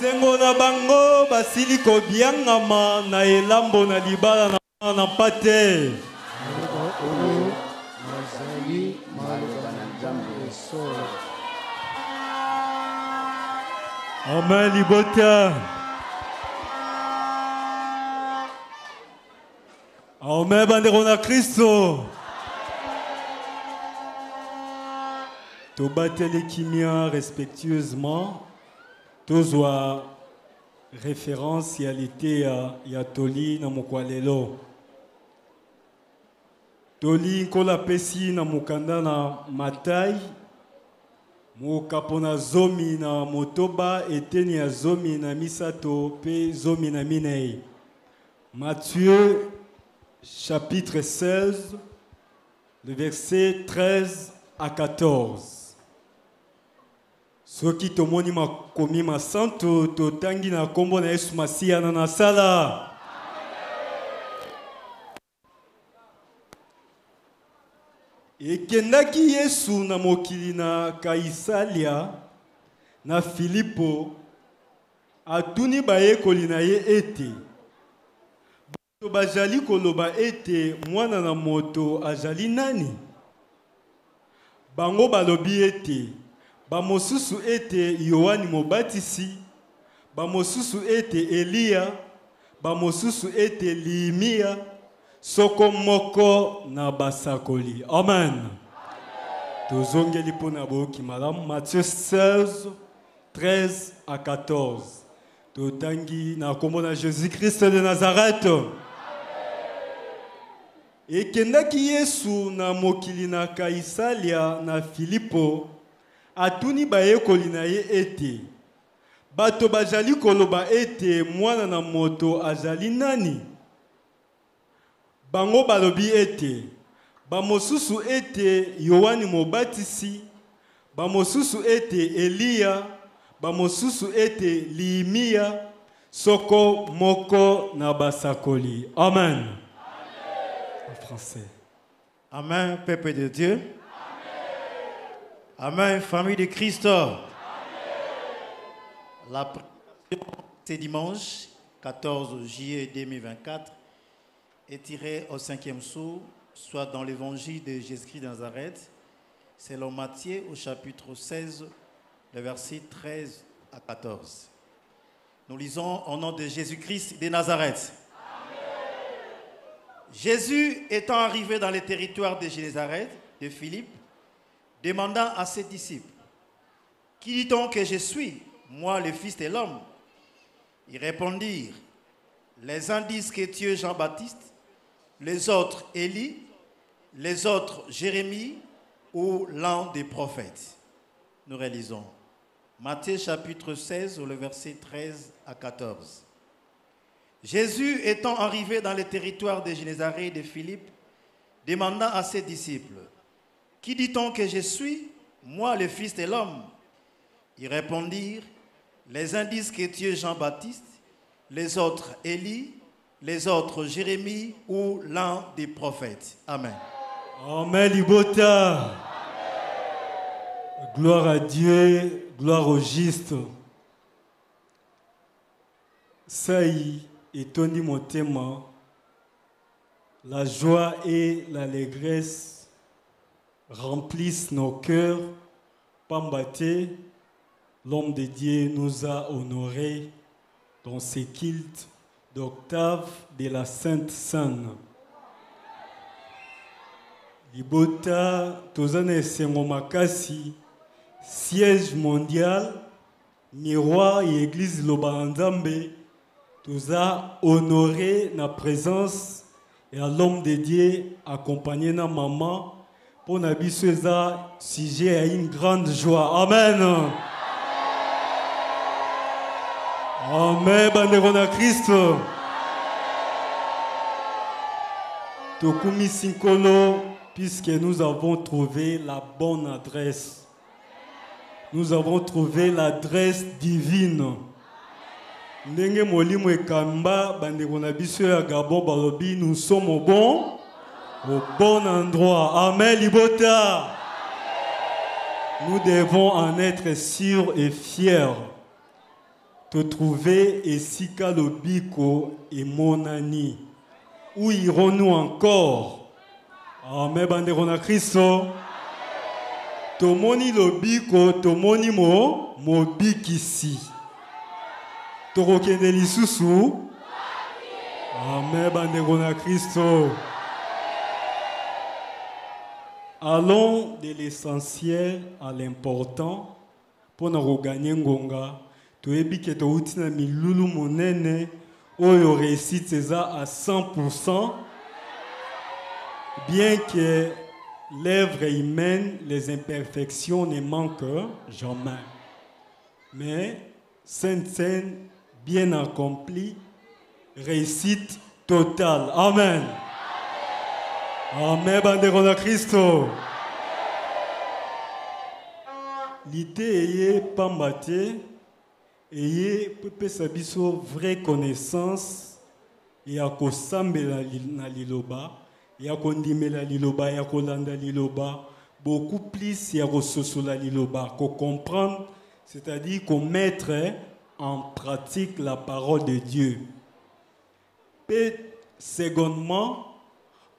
Bosengo na bango basili kobiangama na elambo na libala na pate. Amen libota. Amen bandeko na Kristo. Tobateli kimia respectueusement. Tozwa référentialité ya toli na mokwalelo. Toli kola pesi na mukanda na matai. Mukapona zomi na motoba eteni ya zomi na misato pe zomi na minei. Matthieu chapitre 16, le verset 13 à 14. Soki tomoni makomi masanto totangi na kombo na Yesu Masiya na sala. Ekendaki Yesu na mokili na Kaisalia na Filipo atuni bayekoli na ye ete bato bajali koloba ete mwana na moto ajali nani? Bango balobi ete bamosusu ete Yohani Mobatisi, bamosusu ete Elia, bamosusu ete Limia, soko moko na basakoli. Amen. Tozongeli pona boki madame Matthieu 16, 13 à 14. Totangi na kombo na Jésus-Christ de Nazareth. Ekendaki Yesu na mokili na Kaisalia na Filipo atuni bayekoli na ye ete bato bajali koloba ete mwana na moto ajali nani? Bango balobi ete bamosusu ete Yohani Mobatisi, bamosusu ete Elia, bamosusu ete Limia, soko moko na basakoli. Amen. En français. Amen, peuple de Dieu. Amen, famille de Christ. Amen. La prière ce dimanche 14 juillet 2024 est tirée au 5e sou, soit dans l'évangile de Jésus-Christ de Nazareth, selon Matthieu au chapitre 16, le verset 13 à 14. Nous lisons au nom de Jésus-Christ de Nazareth. Amen. Jésus étant arrivé dans les territoires de Nazareth, de Philippe, demandant à ses disciples, « Qui dit-on que je suis, moi le Fils de l'homme ?» Ils répondirent, « Les uns disent que tu es Jean-Baptiste, les autres Élie, les autres Jérémie ou l'un des prophètes. » Nous réalisons Matthieu chapitre 16, le verset 13 à 14. Jésus étant arrivé dans le territoire de Génézareth et de Philippe, demandant à ses disciples, « Qui dit-on que je suis, moi le Fils de l'homme ?» Ils répondirent, « Les uns disent que tu es Jean-Baptiste, les autres Élie, les autres Jérémie ou l'un des prophètes. » Amen. Amen, Libota. Gloire à Dieu, gloire au juste. Saï et Tony Motema, la joie et l'allégresse remplissent nos cœurs. Pambaté, l'homme de Dieu nous a honorés dans ce culte d'octave de la Sainte Seine. Libota, Tozane Sengomakasi, siège mondial, miroir et église Lobaranzambe, Toza honoré na présence et à l'homme de Dieu accompagné na maman. Pour Nabiso eza sujet à une grande joie. Amen. Amen. Bandeko na Christo. Tokumi Sinkolo, puisque nous avons trouvé la bonne adresse. Nous avons trouvé l'adresse divine. Ndenge molimo ekamba bandeko na biso ya Gabon balobi, nous sommes au bon endroit. Amen, Libota. Nous devons en être sûrs et fiers. te trouver esika lobiko et monani. Où irons-nous encore? Amen, bandeko na Kristo. Tomoni lobiko, tomoni mobikisi. Torokende lisusu. Amen, bandeko na Kristo. Allons de l'essentiel à l'important pour nous gagner ngonga. Toyebi ke touti na milulu monene oyo réussite cesa à 100%. Bien que l'œuvre humaine, les imperfections ne manquent jamais. Mais Sainte Seine bien accomplie, réussite totale. Amen. Amen, bandeko na Kristo. L'idée est pambate, et pepe sabiso vraie connaissance, et à kosambela na liloba, et à kondimela liloba, et à kolanda liloba, beaucoup plus et à kososola liloba, qu'on comprendre, c'est-à-dire qu'on mettre en pratique la parole de Dieu. Et secondement,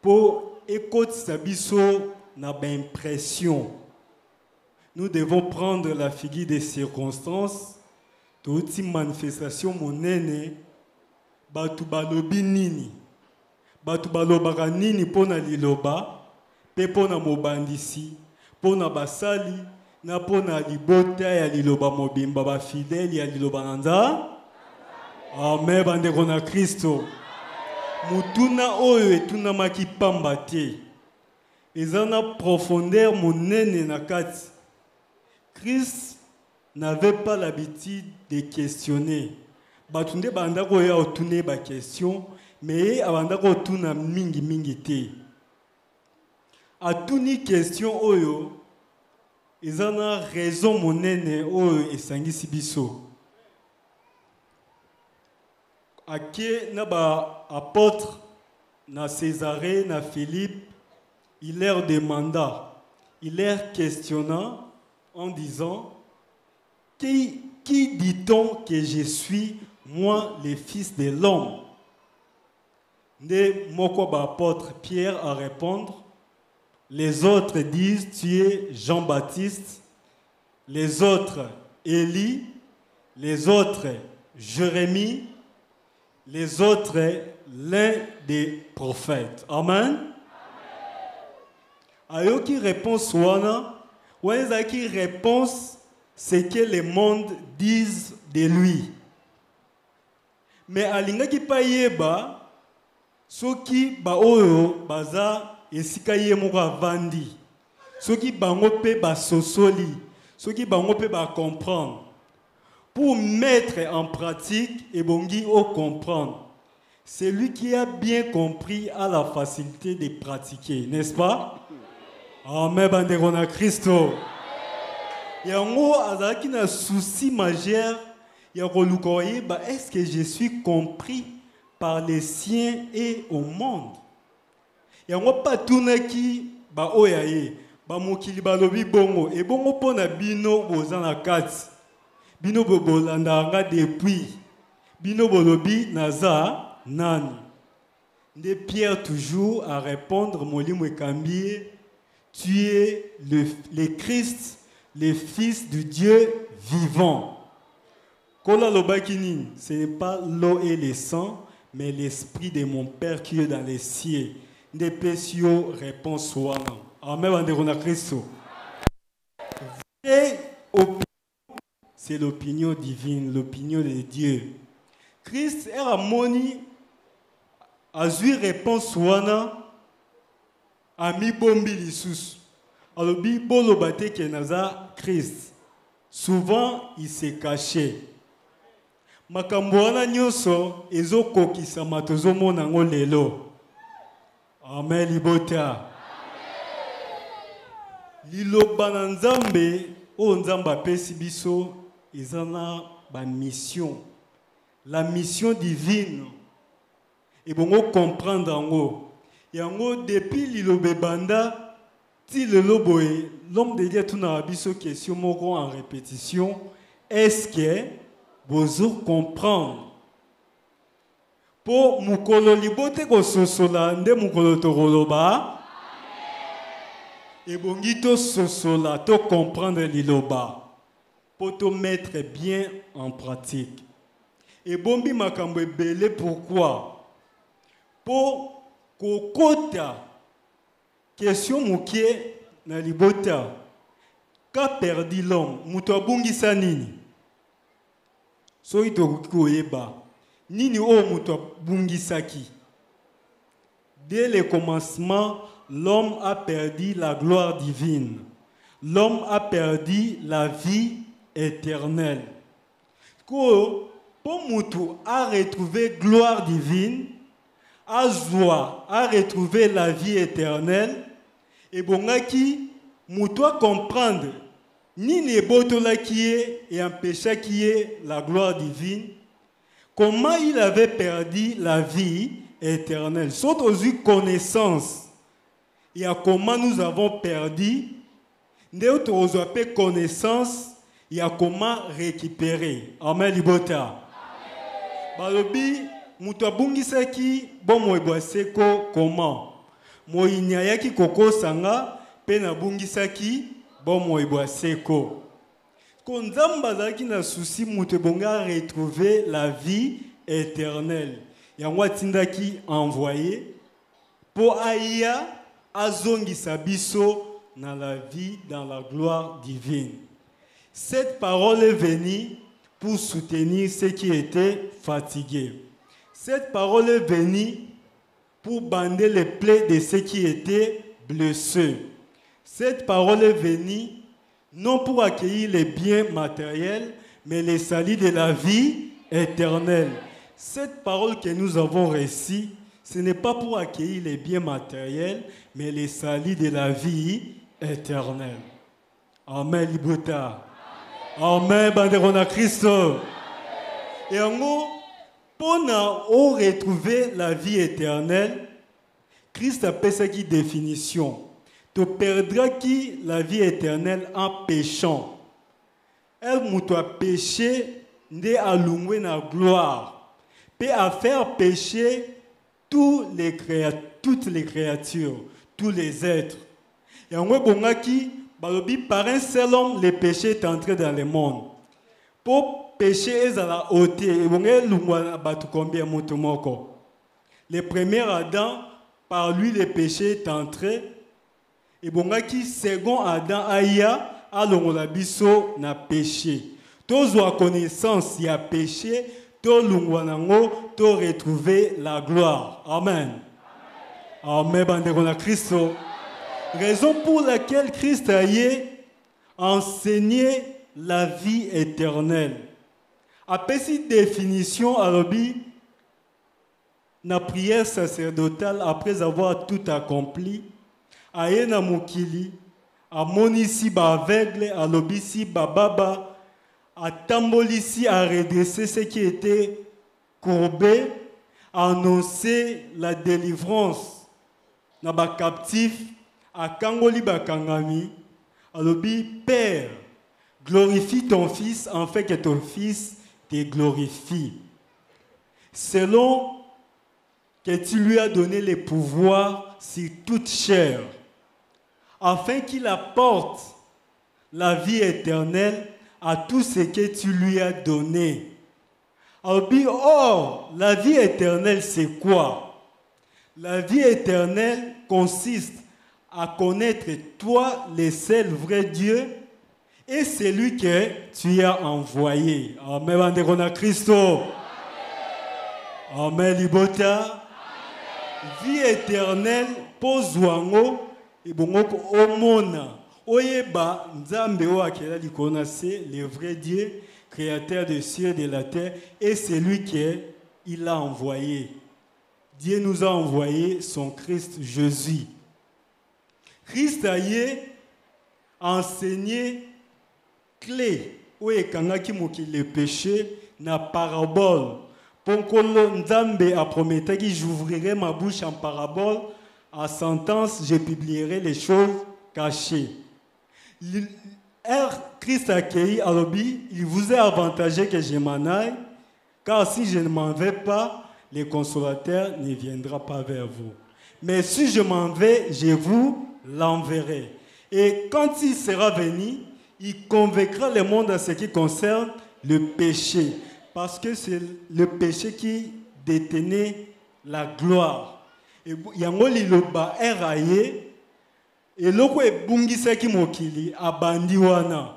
pour écouter sabiso na impression. Nous devons prendre la figure des circonstances, toute manifestation monene, batu balobi nini, batu balobaka nini pona liloba, pe pona mobandisi, pona basali, na pona libota ya liloba mobimba ba fidèle ya liloba nanda. Amen, bandeko na Kristo. Mutuna oyo etuna maki pamba te. Ezana profondeur monene na kati. Christ n'avait pas l'habitude de questionner. Batunde bandako ya otune ba question, mais abandako otuna mingi te. Atuni question oyo ezana raison monene oyo esangisi biso. Ake na ba apôtre na Césarée na Philippe, il leur demanda, il leur questionna en disant, qui dit-on que je suis, moi, le fils de l'homme? Ne moko ba apôtre Pierre à répondre, les autres disent, tu es Jean-Baptiste, les autres Élie, les autres Jérémie, les autres l'un des prophètes. Amen. Ayoki réponse wana, qui réponse c'est que le monde disent de lui. Mais alinga ki pa yeba soki ba oyo baza esika ye moko avandi. Soki bango pe ba sosoli, soki bango pe ba comprendre. Pour mettre en pratique et bongi au comprendre. Celui qui a bien compris a la facilité de pratiquer, n'est-ce pas? Amen, bandeko na Kristo. Yango azaki na souci majeur ya kolukoye ba est-ce que je suis compris par les siens et au monde? Yango patunaki ba oyaye ba mokili balobi bongo e bongo pona bino bozana kati. Bino bobolanda nga depuis. Bino bolobi naza nani. De Pierre toujours à répondre molimo ekambi, tu es le Christ, le Fils du Dieu vivant. Kola lobakini, ce n'est pas l'eau et le sang, mais l'esprit de mon Père qui est dans les cieux. De Pesio répond soana. Amen, bandeko na Kristo. C'est l'opinion divine, l'opinion de Dieu. Christ est amoni azui réponse wana ami bombi lisusu. Alobi bolo bate ke naza Christ. Souvent il s'est caché. Makambo wana nyonso ezokokisa matozomona ngo lelo. Amen libota. Liloba na Nzambe o Nzamba pesi biso ezana ba mission. La mission divine. Et bon comprendre yango. Yango depuis lilobe banda ti le loboé l'homme de Dieu tuna biso question moko en répétition. Est-ce que bozo comprendre. Po mukolo libote ko sosola nde mukolo tokoloba. Et bongito sosola to comprendre liloba. Pour te mettre bien en pratique. Et bombi makambo ebele pourquoi? Pour kokota question mukie na libota. Qu'a perdu l'homme? Muto abungisa nini? So ito koyeba. Nini o muto abungisaki? Dès le commencement, l'homme a perdu la gloire divine. L'homme a perdu la vie éternelle. Pour Moutou a retrouvé gloire divine, a joie, a retrouvé la vie éternelle, et Bongaki, Moutou a comprendre ni les botola qui est et un péché qui est la gloire divine, comment il avait perdu la vie éternelle. Sauf aux yeux connaissance, et à comment nous avons perdu, nous avons connaissance. Il y a comment récupérer. Amen, Libota. Balobi, mutabungisaki, bon moibwaseko, comment? Moinyayaki koko sanga, pena bungisaki, bon moibwaseko. Konzambazaki na souci, mutebonga retrouver la vie éternelle. Yangwa tindaki envoyé pour Aïa, azongi sabiso, dans la vie, dans la gloire divine. Cette parole est venue pour soutenir ceux qui étaient fatigués. Cette parole est venue pour bander les plaies de ceux qui étaient blessés. Cette parole est venue non pour accueillir les biens matériels, mais les salis de la vie éternelle. Cette parole que nous avons reçue, ce n'est pas pour accueillir les biens matériels, mais les salis de la vie éternelle. Amen, Libota. Amen, banderona Christo. Et en gros, pour nous retrouver la vie éternelle, Christ a fait cette définition. Tu perdras qui la vie éternelle en péchant. Elle m'a péché, n'est à louer na gloire. Peut à faire pécher toutes les créatures, tous les êtres. Et en gros, par un seul homme, le péché est entré dans le monde. Pour pécher, ils ont la hauteur. Le premier Adam, par lui, le péché est entré. Et bon, qui second Adam, Aya, alors la biso n'a péché. Tous ont connaissance, il y a péché. Tous l'ungwanango, tous retrouver la gloire. Amen. Amen, banderona Christo. Raison pour laquelle Christ a enseigné la vie éternelle. Après cette définition, alors, la prière sacerdotale, après avoir tout accompli, aye na mukili, a monisi ba aveugle, a lobisi ba baba, a tambolisi a redresser ce qui était courbé, a annoncé la délivrance na ba captif, a kangoli ba kangami, a lobi Père, glorifie ton fils en fait que ton fils te glorifie. Selon que tu lui as donné le pouvoir sur toute chair, afin qu'il apporte la vie éternelle à tout ce que tu lui as donné. Or, la vie éternelle, c'est quoi? La vie éternelle consiste à connaître toi, le seul vrai Dieu, et celui que tu as envoyé. Amen, Anderona Christo. Amen, Libota. Vie éternelle, pose wango, et bongoko omona. Oyeba, Nzambe o akela likona, c'est le vrai Dieu, créateur des cieux et de la terre, et celui qu'il a envoyé. Dieu nous a envoyé son Christ Jésus. Christ a enseigné clé où est kangaki moki le péché na parabole. Ponkolo Nzambe a promis que j'ouvrirai ma bouche en parabole, à sentence je publierai les choses cachées. Christ accueilli à l'obéi, il vous est avantagé que je m'en aille, car si je ne m'en vais pas, le consolateur ne viendra pas vers vous. Mais si je m'en vais, je vous l'enverrai. Et quand il sera venu, il convaincra le monde à ce qui concerne le péché. Parce que c'est le péché qui détenait la gloire. Et yango liloba eraye eloko ebungisaki mokili abandi wana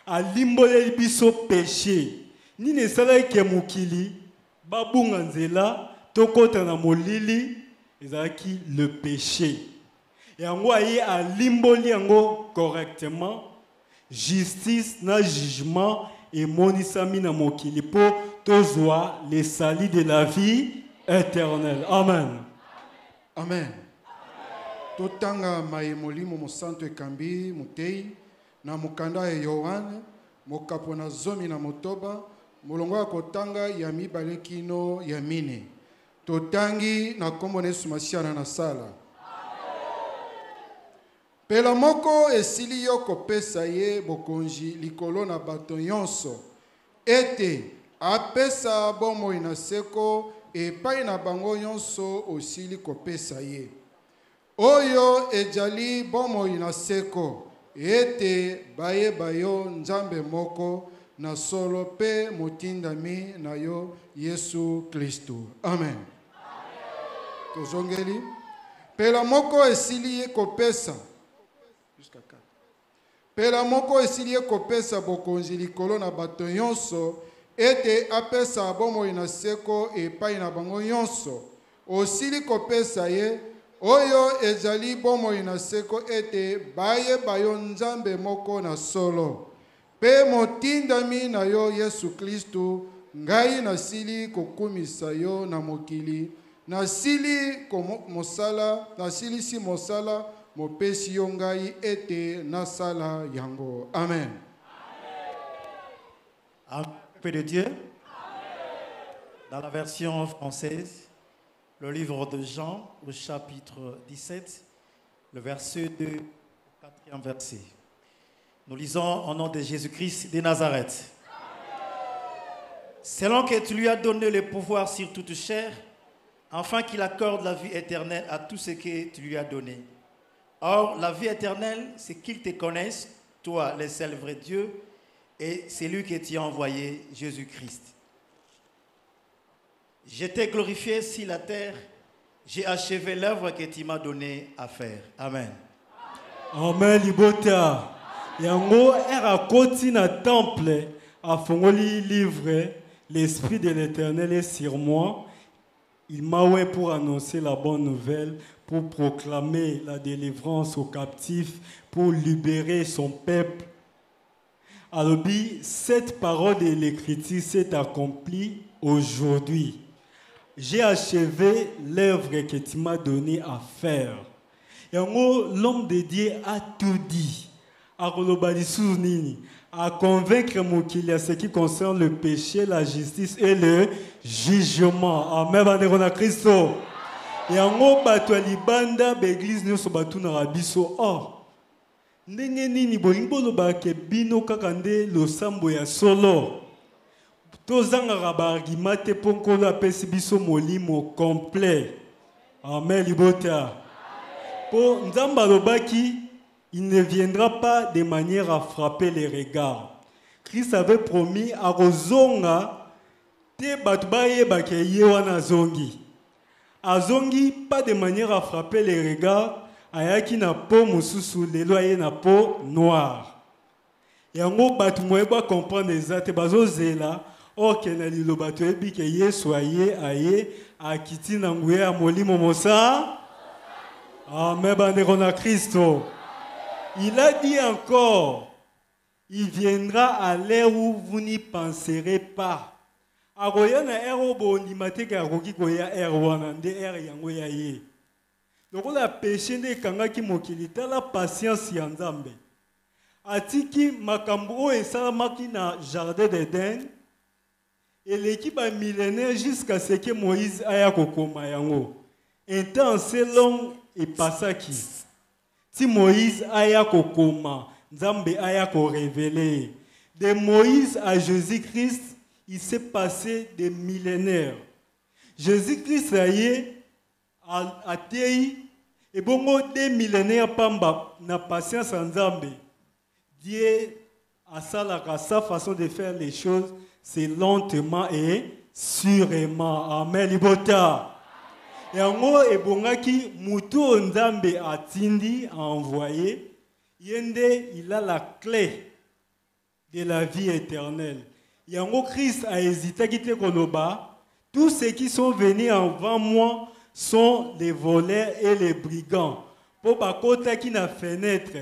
alimboleli biso péché nini esalaki ke mokili babunga nzela tokota na molili ezalaki le péché yango aye alimboli yango correctement justice na jugement emonisami na mokili po tozwa les salis de la vie éternelle. Amen. Amen. Totanga maemolimo mosanto ekambi mutei na mukanda ya Yohane mokapo na zomi na motoba molongo ya kotanga ya mibale kino ya mine. Totangi na kombo na Yesu Masiana na sala. Pela moko esili yo kopesa ye bokonzi likolo na bato nyonso ete apesa bomoi na seko epai na bango nyonso osili kopesa ye. Oyo ejali bomoi na seko ete baye bayo nzambe moko na solo pe motindami na yo Yesu Kristo. Amen. Tozongeli. Pela moko esili ye kopesa jusqu'à 4. Pela moko esili ye kopesa bokonzi likolo na bato nyonso ete apesa bomoi na seko epai na bango nyonso osili kopesa ye. Oyo ezali bomoi na seko ete baye bayo nzambe moko na solo pe motindami na yo Yesu Kristo ngai nasili kokumisa yo na mokili nasili si mosala mopesi yo ngai ete nasala yango. Amen. Amen. Paix de Dieu. Dans la version française, le livre de Jean, au chapitre 17, le verset 2 au 4e verset. Nous lisons au nom de Jésus-Christ de Nazareth. Selon que tu lui as donné le pouvoir sur toute chair, afin qu'il accorde la vie éternelle à tout ce que tu lui as donné. Or, la vie éternelle, c'est qu'il te connaisse, toi, le seul vrai Dieu, et c'est lui que tu as envoyé, Jésus-Christ. Je t'ai glorifié sur la terre, j'ai achevé l'œuvre que tu m'as donné à faire. Amen. Amen, libota. Yango era koti na temple a fongoli livre, l'esprit de l'Éternel est sur moi. Il m'a oué pour annoncer la bonne nouvelle, pour proclamer la délivrance aux captifs, pour libérer son peuple. Alors, cette parole de l'Écriture s'est accomplie aujourd'hui. J'ai achevé l'œuvre que tu m'as donné à faire. Et l'homme de Dieu a tout dit. À convaincre mon qu'il y a ce qui concerne le péché, la justice et le jugement. Amen. Bandera Christo. Et en bato libanda l'église nous so batu na rabiso. Oh. Ndenge nini bolingo lo ba ke bino kakande lo sambo ya solo. Tozanga rabargimate ponkolo apesi biso molimo complet. Amen libota. Po nzamba lobaki, il ne viendra pas de manière à frapper les regards. Christ avait promis à Rozonga te batbaye bake yewana zongi. A zongi pas de manière à frapper les regards, ayaki na peau mususu lelo aye na peau noire. Yango batu moeba comprendre ezate bazo zela. Ok, nali lo bato ebi ke Yesu aye akiti na nguye ya molimo mosa. Amen, bandeko na Christo. Il a dit encore, il viendra à l'heure où vous n'y penserez pas. Agoya na ero bondi mateke agoki koya erwana nde er yango ya ye. Donc la péché ne kangaki mokili la patience ya Nzambe. Atiki makambo esalamaki na jardin d'Éden. Et l'équipe a millénaire jusqu'à ce que Moïse aya kokoma yango. Un temps assez long et passaki. Si Moïse aya kokoma Nzambe aya ko révéler. De Moïse à Jésus-Christ, il s'est passé des millénaires. Jésus-Christ a tei et bongo des millénaires pamba na patience en Nzambe. Dieu a sa façon de faire les choses, c'est lentement et sûrement. Amen. Libota. Et en gros, et bongaki mutu Nzambe a tindi a envoyé. Yende, il a la clé de la vie éternelle. Et en gros, Christ a hésité à quitter Koloba. Tous ceux qui sont venus avant moi sont les voleurs et les brigands. Pour bakota qui n'a fenêtre.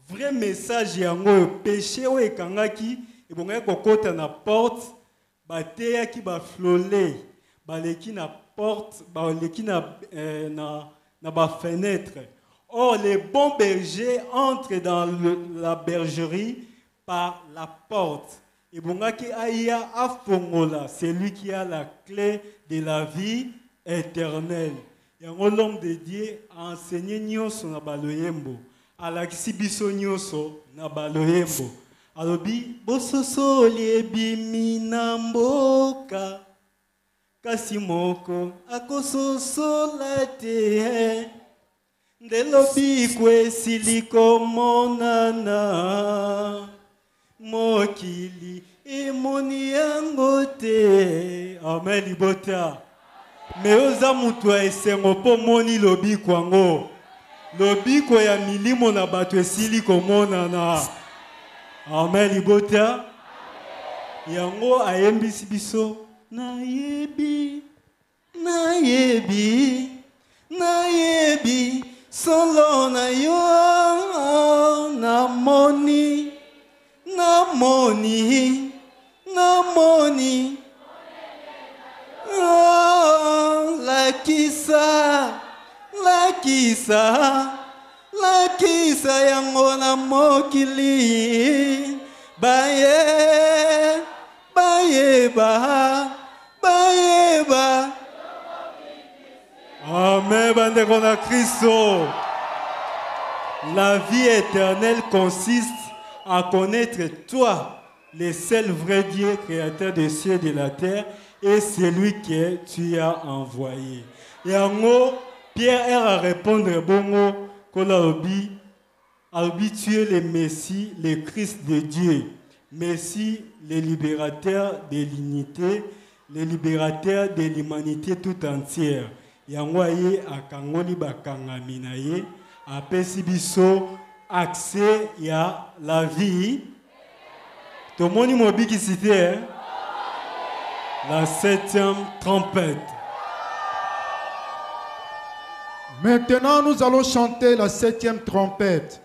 Vrai message yango péché o ekangaki et bonga kokota na porte bateya ki ba flolé baleki na porte baleki na ba fenêtre. Or les bons bergers entrent dans la bergerie par la porte. Et bonga ki aya afongola, c'est lui qui a la clé de la vie éternelle. Et l'homme de Dieu a enseigné nyonso na baloyembo. Alakisi biso nyonso na baloyembo. Alobi bososo liebimi na mboka kasi moko akososola te ndelobi kwesili komonana mokili emoni yango te. Amen. Libota. Me oza mutu esengo po moni lobi kwango. Lobiko ya milimo na bato esili komonana. Amen. Libota. Yango ayembisi biso. Nayebi solo na yo namoni lakisa yango na mokili bayeba. Amen. Bandeko na Christo. La vie éternelle consiste à connaître toi, le seul vrai Dieu, créateur des cieux et de la terre, et celui que tu as envoyé. Et en haut, Pierre a répondu bongo, Kolaobi, Albi, tu es le Messie, le Christ de Dieu. Messie, le libérateur de l'unité, le libérateur de l'humanité tout entière. Yangoye akangoli bakangami na ye, apesi biso accès ya la vie. Tomoni mobiki cité la 7e trompette. Maintenant, nous allons chanter la 7e trompette.